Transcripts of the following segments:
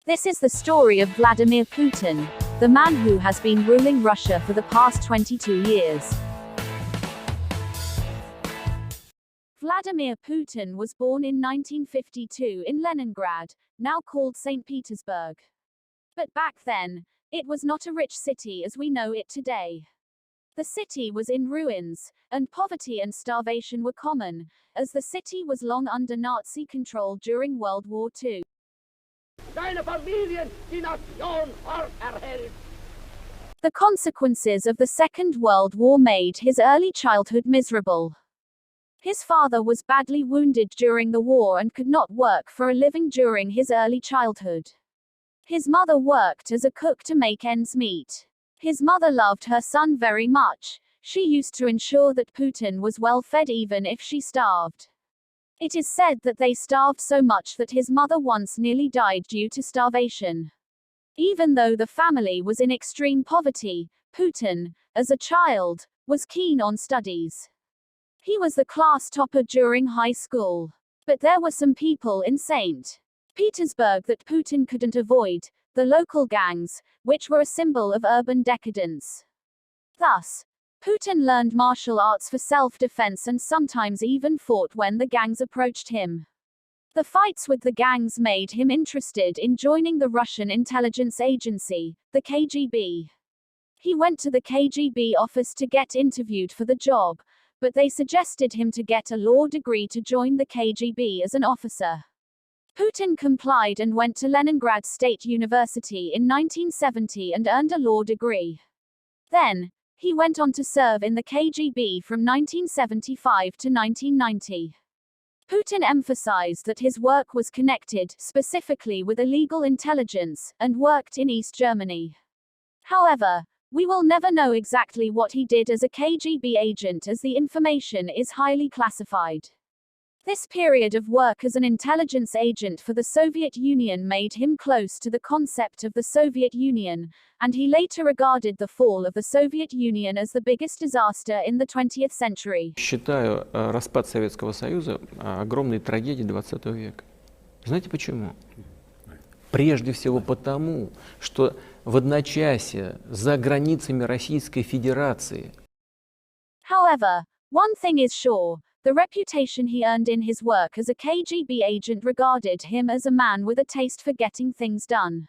This is the story of Vladimir Putin, the man who has been ruling Russia for the past 22 years. Vladimir Putin was born in 1952 in Leningrad, now called St. Petersburg. But back then, it was not a rich city as we know it today. The city was in ruins, and poverty and starvation were common, as the city was long under Nazi control during World War II. The consequences of the Second World War made his early childhood miserable. His father was badly wounded during the war and could not work for a living during his early childhood. His mother worked as a cook to make ends meet. His mother loved her son very much. She used to ensure that Putin was well fed even if she starved. It is said that they starved so much that his mother once nearly died due to starvation. Even though the family was in extreme poverty, Putin, as a child, was keen on studies. He was the class topper during high school. But there were some people in St. Petersburg that Putin couldn't avoid, the local gangs, which were a symbol of urban decadence. Thus, Putin learned martial arts for self-defense and sometimes even fought when the gangs approached him. The fights with the gangs made him interested in joining the Russian intelligence agency, the KGB. He went to the KGB office to get interviewed for the job, but they suggested him to get a law degree to join the KGB as an officer. Putin complied and went to Leningrad State University in 1970 and earned a law degree. Then, he went on to serve in the KGB from 1975 to 1990. Putin emphasized that his work was connected, specifically with illegal intelligence, and worked in East Germany. However, we will never know exactly what he did as a KGB agent as the information is highly classified. This period of work as an intelligence agent for the Soviet Union made him close to the concept of the Soviet Union, and he later regarded the fall of the Soviet Union as the biggest disaster in the 20th century. Считаю распад Советского Союза огромной трагедией XX века. Знаете почему? Прежде всего потому, что в одночасье за границами Российской Федерации. However, one thing is sure. The reputation he earned in his work as a KGB agent regarded him as a man with a taste for getting things done.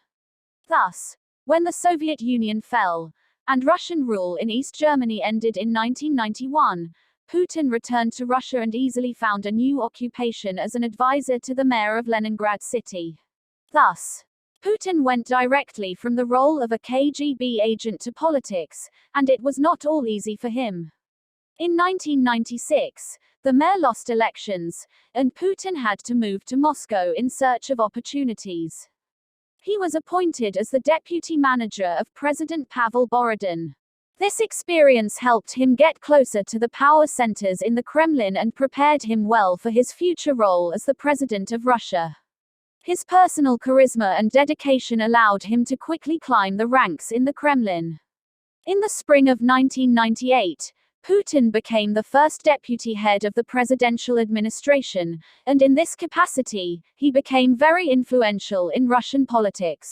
Thus, when the Soviet Union fell, and Russian rule in East Germany ended in 1991, Putin returned to Russia and easily found a new occupation as an advisor to the mayor of Leningrad city. Thus, Putin went directly from the role of a KGB agent to politics, and it was not all easy for him. In 1996, the mayor lost elections, and Putin had to move to Moscow in search of opportunities. He was appointed as the deputy manager of President Pavel Borodin. This experience helped him get closer to the power centers in the Kremlin and prepared him well for his future role as the president of Russia. His personal charisma and dedication allowed him to quickly climb the ranks in the Kremlin. In the spring of 1998, Putin became the first deputy head of the presidential administration, and in this capacity, he became very influential in Russian politics.